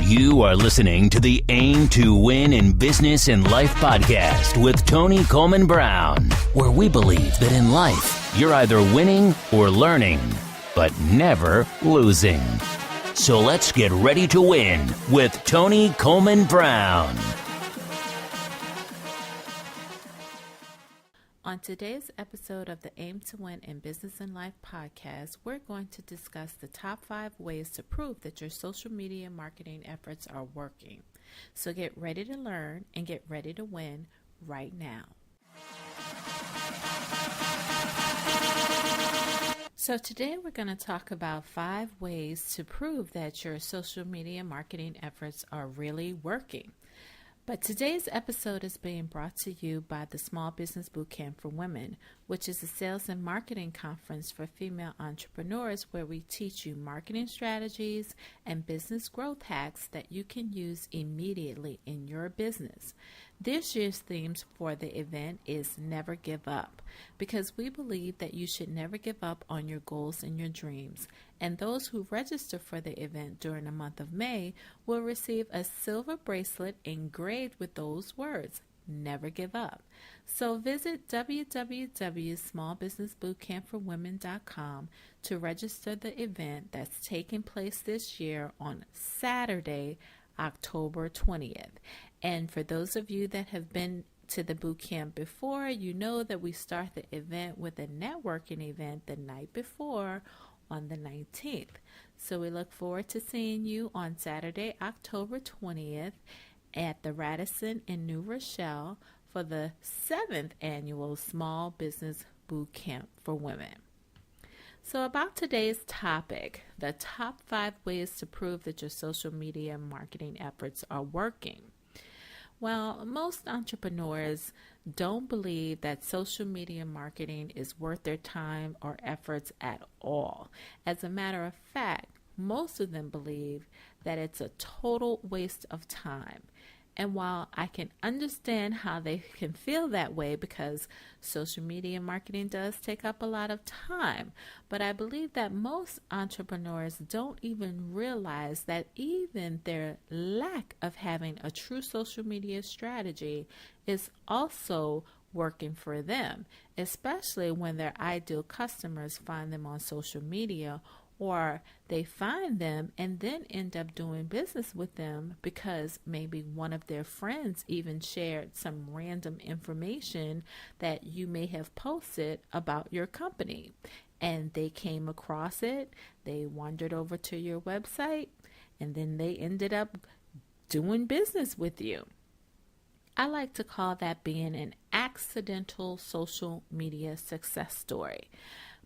You are listening to the Aim to Win in Business and Life podcast with Tony Coleman Brown, where we believe that in life, you're either winning or learning, but never losing. So let's get ready to win with Tony Coleman Brown. On today's episode of the Aim to Win in Business and Life podcast, we're going to discuss the top 5 ways to prove that your social media marketing efforts are working. So get ready to learn and get ready to win right now. So today we're going to talk about 5 ways to prove that your social media marketing efforts are really working. But today's episode is being brought to you by the Small Business Bootcamp for Women, which is a sales and marketing conference for female entrepreneurs where we teach you marketing strategies and business growth hacks that you can use immediately in your business. This year's theme for the event is Never Give Up, because we believe that you should never give up on your goals and your dreams. And those who register for the event during the month of May will receive a silver bracelet engraved with those words, Never Give Up. So visit www.smallbusinessbootcampforwomen.com to register the event that's taking place this year on Saturday, October 20th. And for those of you that have been to the boot camp before, you know that we start the event with a networking event the night before on the 19th. So we look forward to seeing you on Saturday, October 20th at the Radisson in New Rochelle for the 7th annual Small Business Boot Camp for Women. So about today's topic, the top 5 ways to prove that your social media marketing efforts are working. Well, most entrepreneurs don't believe that social media marketing is worth their time or efforts at all. As a matter of fact, most of them believe that it's a total waste of time. And while I can understand how they can feel that way because social media marketing does take up a lot of time, but I believe that most entrepreneurs don't even realize that even their lack of having a true social media strategy is also working for them, especially when their ideal customers find them on social media, or they find them and then end up doing business with them because maybe one of their friends even shared some random information that you may have posted about your company. And they came across it, they wandered over to your website, and then they ended up doing business with you. I like to call that being an accidental social media success story.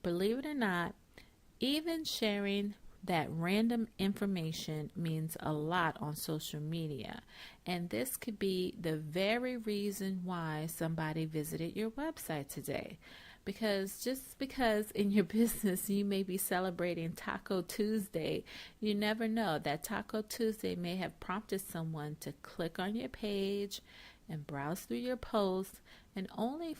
Believe it or not, even sharing that random information means a lot on social media. And this could be the very reason why somebody visited your website today. Because just because in your business you may be celebrating Taco Tuesday, you never know that Taco Tuesday may have prompted someone to click on your page and browse through your posts and only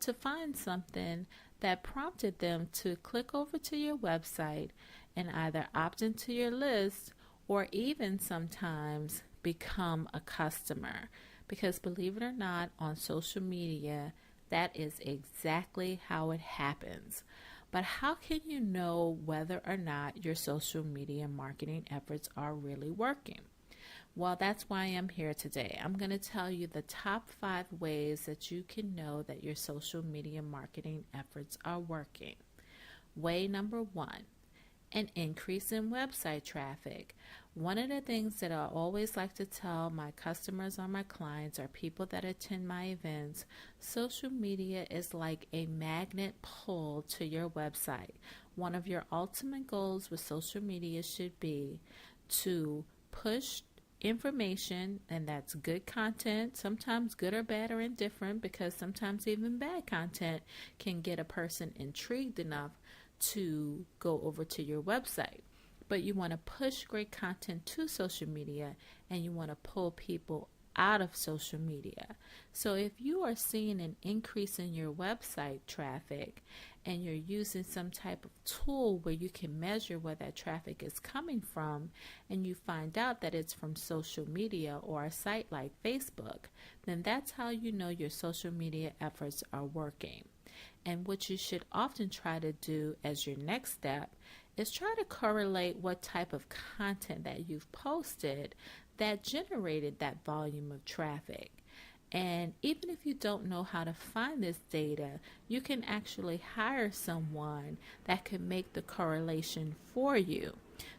to find something that prompted them to click over to your website and either opt into your list or even sometimes become a customer. Because believe it or not, on social media, that is exactly how it happens. But how can you know whether or not your social media marketing efforts are really working? Well, that's why I'm here today. I'm going to tell you the top 5 ways that you can know that your social media marketing efforts are working. Way number 1, an increase in website traffic. One of the things that I always like to tell my customers or my clients or people that attend my events, social media is like a magnet pull to your website. One of your ultimate goals with social media should be to push information, and that's good content, sometimes good or bad or indifferent, because sometimes even bad content can get a person intrigued enough to go over to your website. But you want to push great content to social media, and you want to pull people out of social media. So if you are seeing an increase in your website traffic and you're using some type of tool where you can measure where that traffic is coming from, and you find out that it's from social media or a site like Facebook, then that's how you know your social media efforts are working. And what you should often try to do as your next step is try to correlate what type of content that you've posted that generated that volume of traffic. And even if you don't know how to find this data, you can actually hire someone that can make the correlation for you.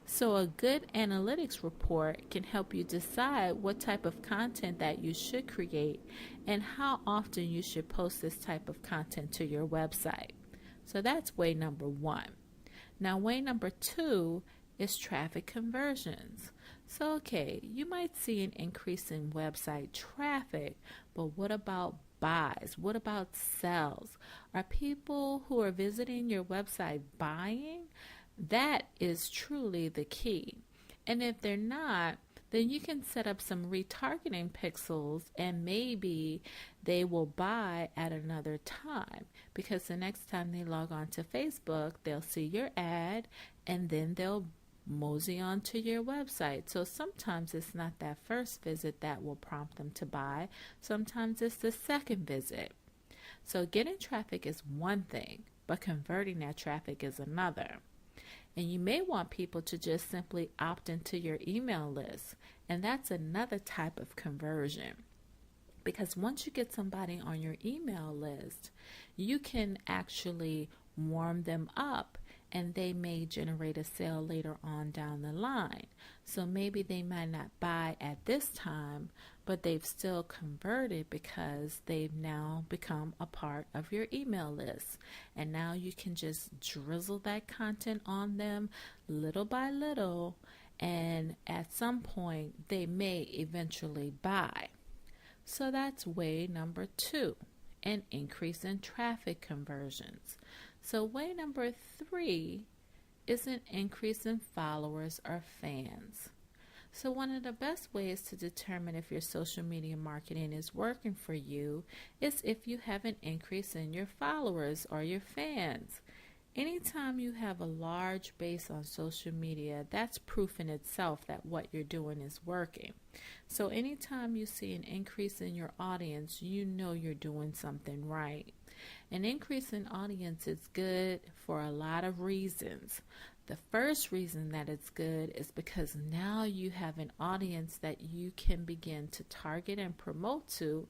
So a good analytics report can help you decide what type of content that you should create and how often you should post this type of content to your website. So that's way number one. Now, way number two is traffic conversions. So, okay, you might see an increase in website traffic, but what about buys? What about sales? Are people who are visiting your website buying? That is truly the key. And if they're not, then you can set up some retargeting pixels and maybe they will buy at another time, because the next time they log on to Facebook, they'll see your ad and then they'll mosey on to your website. So sometimes it's not that first visit that will prompt them to buy. Sometimes it's the second visit. So getting traffic is one thing, but converting that traffic is another. And you may want people to just simply opt into your email list. And that's another type of conversion. Because once you get somebody on your email list, you can actually warm them up and they may generate a sale later on down the line. So maybe they might not buy at this time, but they've still converted because they've now become a part of your email list. And now you can just drizzle that content on them little by little, and at some point they may eventually buy. So that's way number two, an increase in traffic conversions. So way number three is an increase in followers or fans. So one of the best ways to determine if your social media marketing is working for you is if you have an increase in your followers or your fans. Anytime you have a large base on social media, that's proof in itself that what you're doing is working. So anytime you see an increase in your audience, you know you're doing something right. An increase in audience is good for a lot of reasons. The first reason that it's good is because now you have an audience that you can begin to target and promote to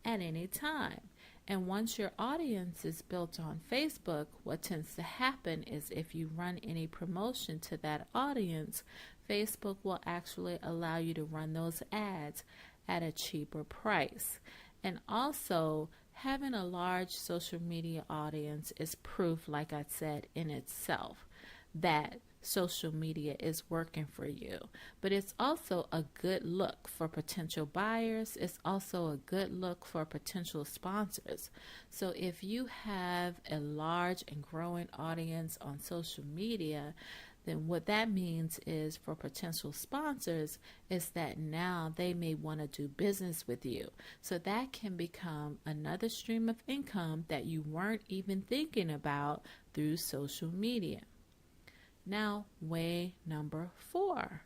at any time. And once your audience is built on Facebook, what tends to happen is if you run any promotion to that audience, Facebook will actually allow you to run those ads at a cheaper price. And also, having a large social media audience is proof, like I said, in itself that social media is working for you. But it's also a good look for potential buyers. It's also a good look for potential sponsors. So if you have a large and growing audience on social media, then what that means is for potential sponsors is that now they may want to do business with you. So that can become another stream of income that you weren't even thinking about through social media. Now, way number 4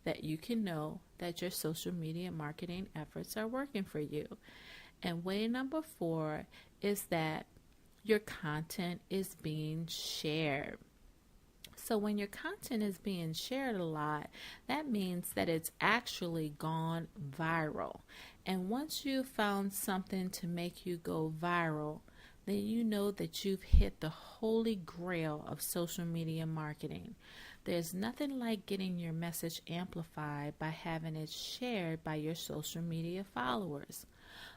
that you can know that your social media marketing efforts are working for you. And way number 4 is that your content is being shared. So when your content is being shared a lot, that means that it's actually gone viral. And once you've found something to make you go viral, then you know that you've hit the holy grail of social media marketing. There's nothing like getting your message amplified by having it shared by your social media followers.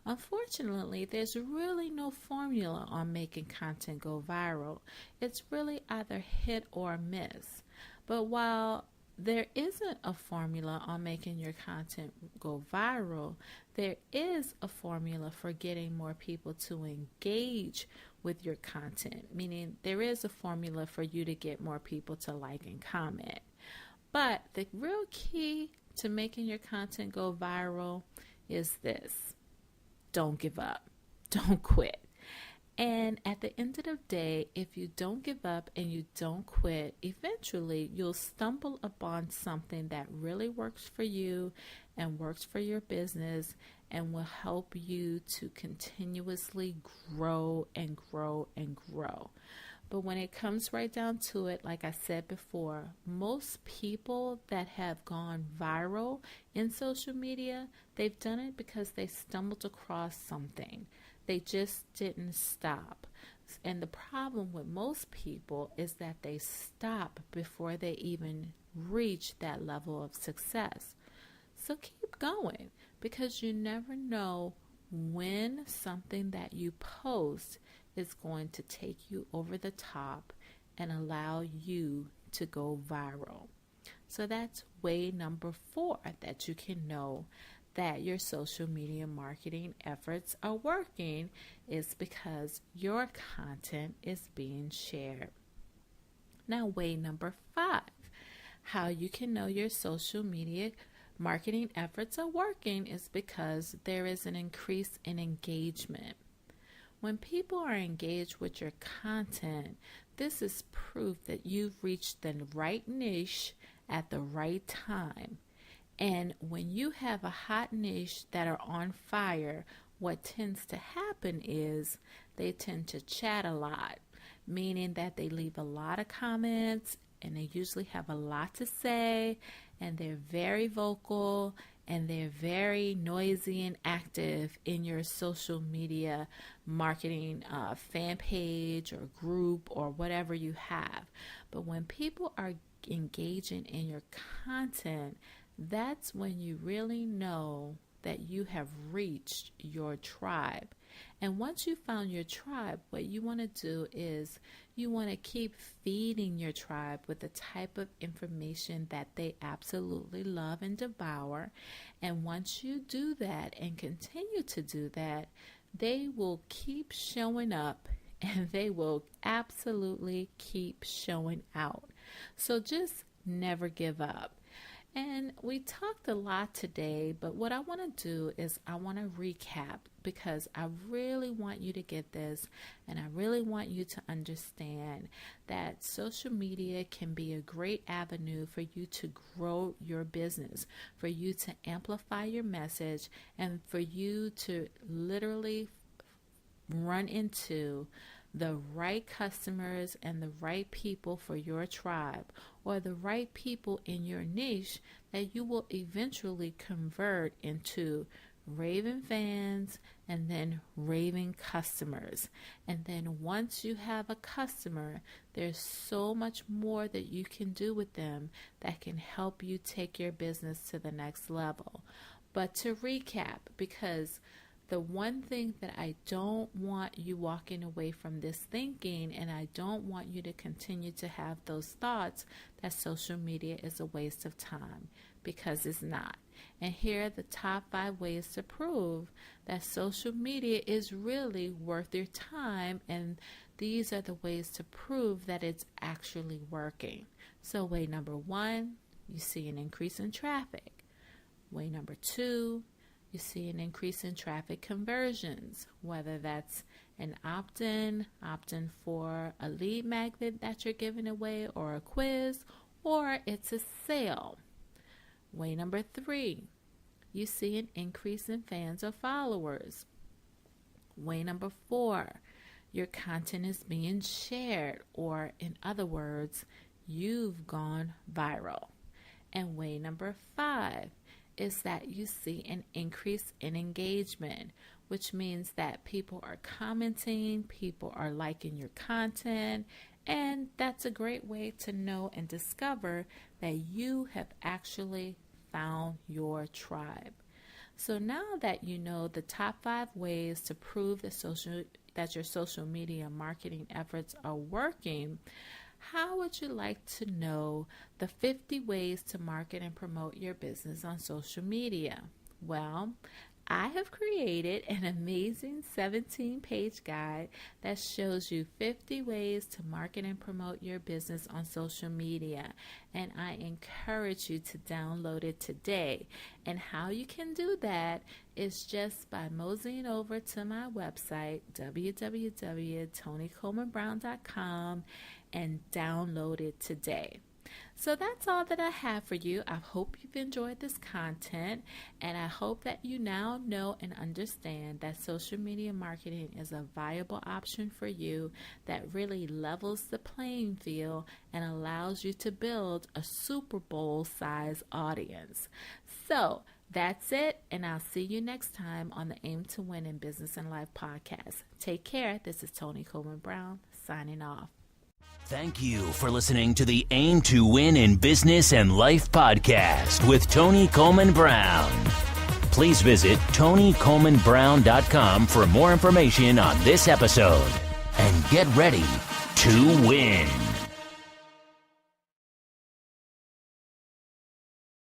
Unfortunately, there's really no formula on making content go viral. It's really either hit or miss. But while there isn't a formula on making your content go viral, there is a formula for getting more people to engage with your content, meaning there is a formula for you to get more people to like and comment. But the real key to making your content go viral is this: don't give up, don't quit. And at the end of the day, if you don't give up and you don't quit, eventually you'll stumble upon something that really works for you and works for your business and will help you to continuously grow and grow and grow. But when it comes right down to it, like I said before, most people that have gone viral in social media, they've done it because they stumbled across something. They just didn't stop. And the problem with most people is that they stop before they even reach that level of success. So keep going, because you never know when something that you post is going to take you over the top and allow you to go viral. So that's way number 4 that you can know that your social media marketing efforts are working, is because your content is being shared. Now, way number 5, how you can know your social media marketing efforts are working is because there is an increase in engagement. When people are engaged with your content, this is proof that you've reached the right niche at the right time. And when you have a hot niche that are on fire, what tends to happen is they tend to chat a lot, meaning that they leave a lot of comments and they usually have a lot to say, and they're very vocal and they're very noisy and active in your social media marketing fan page or group or whatever you have. But when people are engaging in your content, that's when you really know that you have reached your tribe. And once you found your tribe, what you want to do is you want to keep feeding your tribe with the type of information that they absolutely love and devour. And once you do that and continue to do that, they will keep showing up and they will absolutely keep showing out. So just never give up. And we talked a lot today, but what I want to do is I want to recap, because I really want you to get this, and I really want you to understand that social media can be a great avenue for you to grow your business, for you to amplify your message, and for you to literally run into the right customers and the right people for your tribe, or the right people in your niche that you will eventually convert into raving fans and then raving customers. And then once you have a customer, there's so much more that you can do with them that can help you take your business to the next level. But to recap, because the one thing that I don't want you walking away from this thinking, and I don't want you to continue to have those thoughts that social media is a waste of time, because it's not. And here are the top 5 ways to prove that social media is really worth your time, and these are the ways to prove that it's actually working. So way number 1, you see an increase in traffic. Way number 2, you see an increase in traffic conversions, whether that's an opt-in for a lead magnet that you're giving away, or a quiz, or it's a sale. Way number 3, you see an increase in fans or followers. Way number 4, your content is being shared, or in other words, you've gone viral. And way number 5 is that you see an increase in engagement, which means that people are commenting, people are liking your content, and that's a great way to know and discover that you have actually found your tribe. So now that you know the top 5 ways to prove that your social media marketing efforts are working, how would you like to know the 50 ways to market and promote your business on social media? Well, I have created an amazing 17-page guide that shows you 50 ways to market and promote your business on social media, and I encourage you to download it today. And how you can do that is just by moseying over to my website, www.tonycolemanbrown.com, and download it today. So that's all that I have for you. I hope you've enjoyed this content, and I hope that you now know and understand that social media marketing is a viable option for you that really levels the playing field and allows you to build a Super Bowl size audience. So that's it, and I'll see you next time on the Aim to Win in Business and Life podcast. Take care. This is Tony Coleman Brown signing off. Thank you for listening to the Aim to Win in Business and Life podcast with Tony Coleman Brown. Please visit TonyColemanBrown.com for more information on this episode. And get ready to win.